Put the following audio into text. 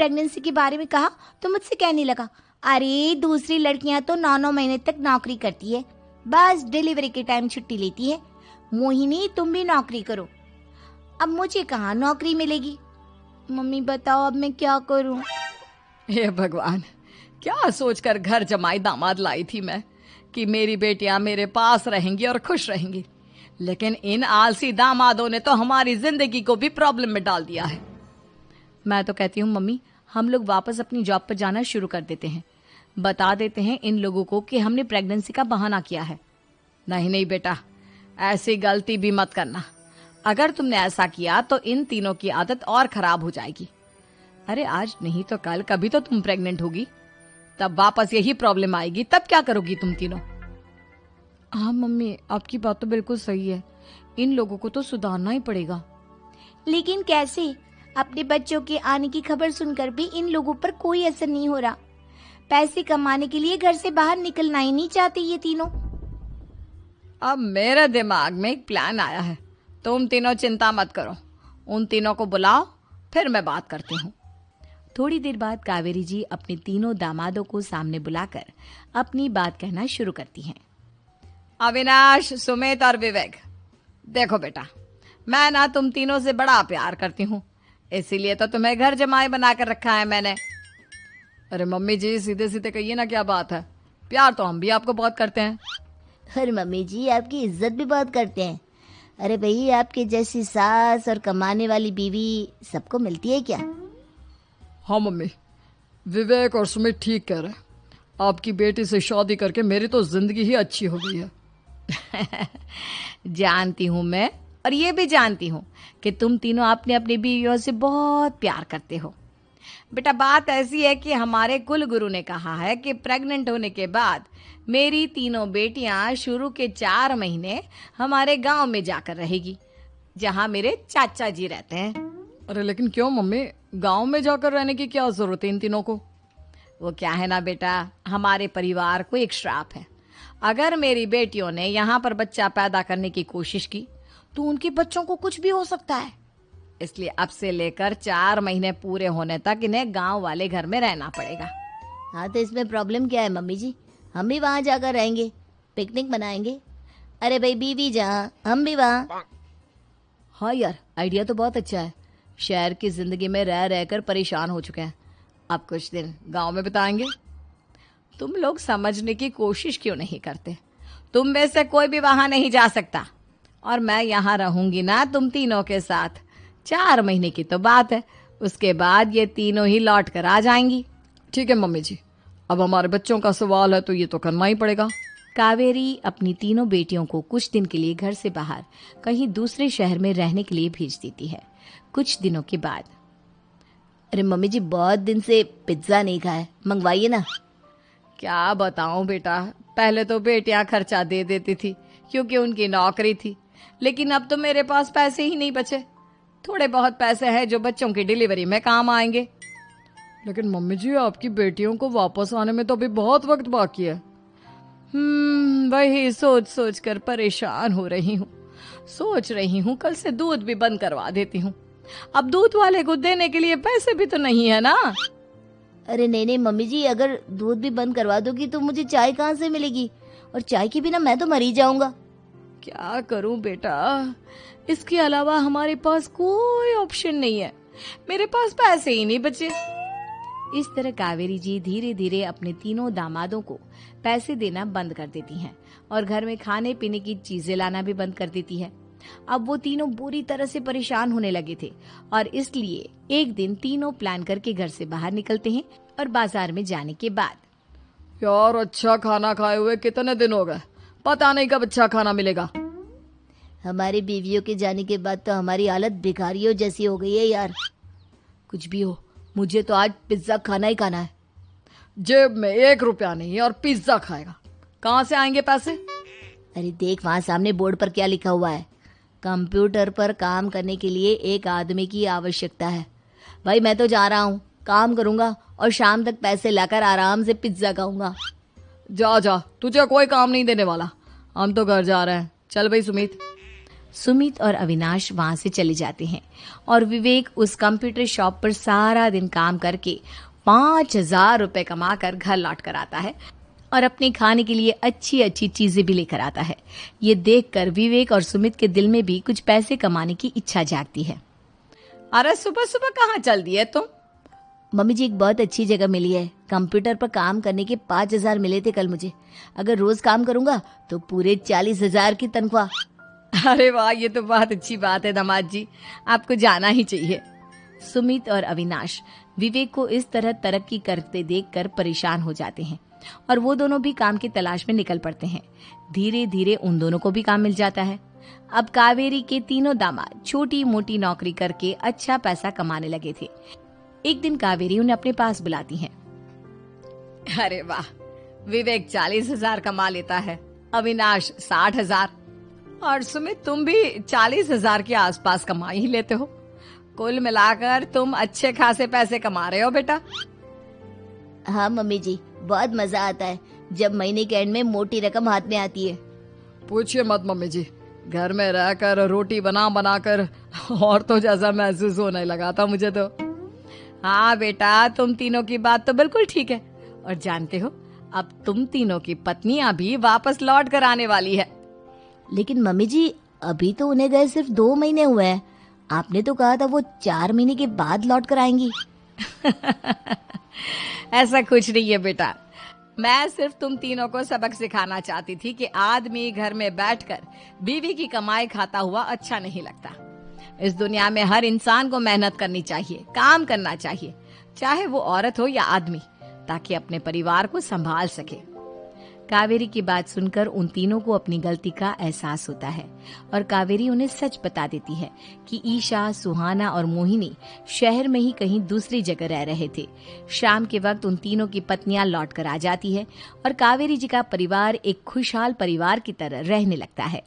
Pregnancy के बारे में कहा तो मुझसे कहने लगा, अरे दूसरी लड़कियां तो 9-9 महीने तक नौकरी करती है, बस डिलीवरी के टाइम छुट्टी लेती है। मोहिनी तुम भी नौकरी करो। अब मुझे कहाँ नौकरी मिलेगी? मम्मी बताओ अब मैं क्या करूं? हे भगवान, क्या सोचकर घर जमाई दामाद लाई थी मैं कि मेरी बेटियां मेरे पास रहेंगी और खुश रहेंगी, लेकिन इन आलसी दामादों ने तो हमारी जिंदगी को भी प्रॉब्लम में डाल दिया है। मैं तो कहती हूँ मम्मी, हम लोग वापस अपनी जॉब पर जाना शुरू कर देते हैं, बता देते हैं इन लोगों को कि हमने प्रेगनेंसी का बहाना किया है। नहीं नहीं बेटा, ऐसी गलती भी मत करना। अगर तुमने ऐसा किया तो इन तीनों की आदत और खराब हो जाएगी। अरे आज नहीं तो कल कभी तो तुम प्रेग्नेंट होगी, तब वापस यही प्रॉब्लम आएगी, तब क्या करोगी तुम तीनों? हाँ मम्मी, आपकी बात तो बिल्कुल सही है, इन लोगों को तो सुधारना ही पड़ेगा। लेकिन कैसे? अपने बच्चों के आने की खबर सुनकर भी इन लोगों पर कोई असर नहीं हो रहा। पैसे कमाने के लिए घर से बाहर निकलना ही नहीं चाहते ये तीनों। अब मेरे दिमाग में एक प्लान आया है, तुम तीनों चिंता मत करो, उन तीनों को बुलाओ, फिर मैं बात करती हूँ। थोड़ी देर बाद कावेरी जी अपने तीनों दामादों को सामने बुलाकर अपनी बात कहना शुरू करती हैं। अविनाश, सुमित और विवेक, देखो बेटा, मैं ना तुम तीनों से बड़ा प्यार करती हूँ, इसीलिए तो तुम्हें घर जमाई बना कर रखा है मैंने। अरे मम्मी जी, सीधे सीधे कहिए ना, क्या बात है? प्यार तो हम भी आपको बहुत करते हैं। अरे मम्मी जी, आपकी इज्जत भी बहुत करते हैं। अरे भाई, आपके जैसी सास और कमाने वाली बीवी सबको मिलती है क्या? हाँ मम्मी, विवेक और सुमित ठीक कह रहे हैं, आपकी बेटी से शादी करके मेरी तो जिंदगी ही अच्छी हो गई है। जानती हूँ मैं, और ये भी जानती हूँ कि तुम तीनों अपने अपनी बीवियों से बहुत प्यार करते हो। बेटा बात ऐसी है कि हमारे कुल गुरु ने कहा है कि प्रेग्नेंट होने के बाद मेरी तीनों बेटियां शुरू के 4 महीने हमारे गांव में जाकर रहेगी, जहां मेरे चाचा जी रहते हैं। अरे लेकिन क्यों मम्मी, गांव में जाकर रहने की क्या जरूरत है इन तीनों को? वो क्या है ना बेटा, हमारे परिवार को एक श्राप है। अगर मेरी बेटियों ने यहाँ पर बच्चा पैदा करने की कोशिश की तो उनके बच्चों को कुछ भी हो सकता है। इसलिए अब से लेकर 4 महीने पूरे होने तक इन्हें गांव वाले घर में रहना पड़ेगा। हाँ तो इसमें प्रॉब्लम क्या है मम्मी जी? हम भी वहाँ जाकर रहेंगे, पिकनिक मनाएंगे। अरे भाई, बीवी जहाँ हम भी वहाँ। हाँ यार, आइडिया तो बहुत अच्छा है। शहर की जिंदगी में रह रहकर परेशान हो चुके हैं, अब कुछ दिन गांव में बिताएंगे। तुम लोग समझने की कोशिश क्यों नहीं करते? तुम में से कोई भी वहां नहीं जा सकता, और मैं यहाँ रहूंगी ना तुम तीनों के साथ। 4 महीने की तो बात है, उसके बाद ये तीनों ही लौट कर आ जाएंगी। ठीक है मम्मी जी, अब हमारे बच्चों का सवाल है तो ये तो करना ही पड़ेगा। कावेरी अपनी तीनों बेटियों को कुछ दिन के लिए घर से बाहर कहीं दूसरे शहर में रहने के लिए भेज देती है। कुछ दिनों के बाद, अरे मम्मी जी, बहुत दिन से पिज्जा नहीं खाया, मंगवाइए ना। क्या बताऊं बेटा, पहले तो बेटियां खर्चा दे देती थी क्योंकि उनकी नौकरी थी, लेकिन अब तो मेरे पास पैसे ही नहीं बचे। थोड़े बहुत पैसे हैं जो बच्चों की डिलीवरी में काम आएंगे। लेकिन मम्मी जी, आपकी बेटियों को वापस आने में तो अभी बहुत वक्त बाकी है। वही सोच सोच कर परेशान हो रही हूँ। सोच रही हूँ कल से दूध भी बंद करवा देती हूँ। अब दूध वाले को देने के लिए पैसे भी तो नहीं है ना। अरे नहीं नहीं मम्मी जी, अगर दूध भी बंद करवा दोगी तो मुझे चाय कहाँ से मिलेगी? और चाय के बिना मैं तो मर ही जाऊंगा। क्या करूं बेटा, इसके अलावा हमारे पास कोई ऑप्शन नहीं है, मेरे पास पैसे ही नहीं बचे। इस तरह कावेरी जी धीरे धीरे अपने तीनों दामादों को पैसे देना बंद कर देती हैं और घर में खाने पीने की चीजें लाना भी बंद कर देती है। अब वो तीनों बुरी तरह से परेशान होने लगे थे, और इसलिए एक दिन तीनों प्लान करके घर से बाहर निकलते हैं। और बाजार में जाने के बाद, यार अच्छा खाना खाए हुए कितने दिन हो गए, पता नहीं कब अच्छा खाना मिलेगा। हमारी बीवियों के जाने के बाद तो हमारी हालत भिखारियों जैसी हो गई है यार। कुछ भी हो, मुझे तो आज पिज्जा खाना ही खाना है। जेब में 1 रुपया नहीं और पिज्जा खाएगा, कहाँ से आएंगे पैसे? अरे देख, वहाँ सामने बोर्ड पर क्या लिखा हुआ है, कंप्यूटर पर काम करने के लिए एक आदमी की आवश्यकता है। भाई मैं तो जा रहा हूँ, काम करूंगा और शाम तक पैसे लाकर आराम से पिज्जा खाऊंगा। जा जा, तुझे कोई काम नहीं देने वाला, हम तो घर जा रहे हैं। चल भाई सुमित। सुमित और अविनाश वहां से चले जाते हैं और विवेक उस कंप्यूटर शॉप पर सारा दिन काम करके 5,000 रुपए कमाकर घर लौट कर आता है और अपने खाने के लिए अच्छी अच्छी चीजें भी लेकर आता है। ये देखकर विवेक और सुमित के दिल में भी कुछ पैसे कमाने की इच्छा जागती है। अरे सुबह सुबह कहाँ चल दिए तुम? मम्मी जी, एक बहुत अच्छी जगह मिली है। कंप्यूटर पर काम करने के 5,000 मिले थे कल मुझे। अगर रोज काम करूंगा तो पूरे 40,000 की तनख्वाह। अरे वाह, ये तो बहुत अच्छी बात है दामाद जी, आपको जाना ही चाहिए। सुमित और अविनाश विवेक को इस तरह तरक्की करते देखकर परेशान हो जाते हैं और वो दोनों भी काम की तलाश में निकल पड़ते हैं। धीरे धीरे उन दोनों को भी काम मिल जाता है। अब कावेरी के तीनों दामाद छोटी मोटी नौकरी करके अच्छा पैसा कमाने लगे थे। एक दिन कावेरी उन्हें अपने पास बुलाती है। अरे वाह, विवेक 40,000 कमा लेता है, अविनाश 60,000 और सुमित तुम भी 40,000 के आसपास कमा ही लेते हो। कुल मिलाकर तुम अच्छे खासे पैसे कमा रहे हो बेटा। हाँ मम्मी जी, बहुत मजा आता है जब महीने के एंड में मोटी रकम हाथ में आती है। पूछिए मत मम्मी जी, घर में रहकर रोटी बना बनाकर और तो जैसा महसूस होने लगा था मुझे तो। हाँ बेटा, तुम तीनों की बात तो बिल्कुल ठीक है। और जानते हो, अब तुम तीनों की पत्नियां भी वापस लौट कर आने वाली है। लेकिन मम्मी जी, अभी तो उन्हें गए सिर्फ 2 महीने हुए हैं। आपने तो कहा था वो 4 महीने के बाद लौट कर आएंगी। ऐसा कुछ नहीं है बेटा, मैं सिर्फ तुम तीनों को सबक सिखाना चाहती थी कि आदमी घर में बैठकर बीवी की कमाई खाता हुआ अच्छा नहीं लगता। इस दुनिया में हर इंसान को मेहनत करनी चाहिए, काम करना चाहिए, चाहे वो औरत हो या आदमी, ताकि अपने परिवार को संभाल सके। कावेरी की बात सुनकर उन तीनों को अपनी गलती का एहसास होता है और कावेरी उन्हें सच बता देती है कि ईशा, सुहाना और मोहिनी शहर में ही कहीं दूसरी जगह रह रहे थे। शाम के वक्त उन तीनों की पत्नियां लौट कर आ जाती है और कावेरी जी का परिवार एक खुशहाल परिवार की तरह रहने लगता है।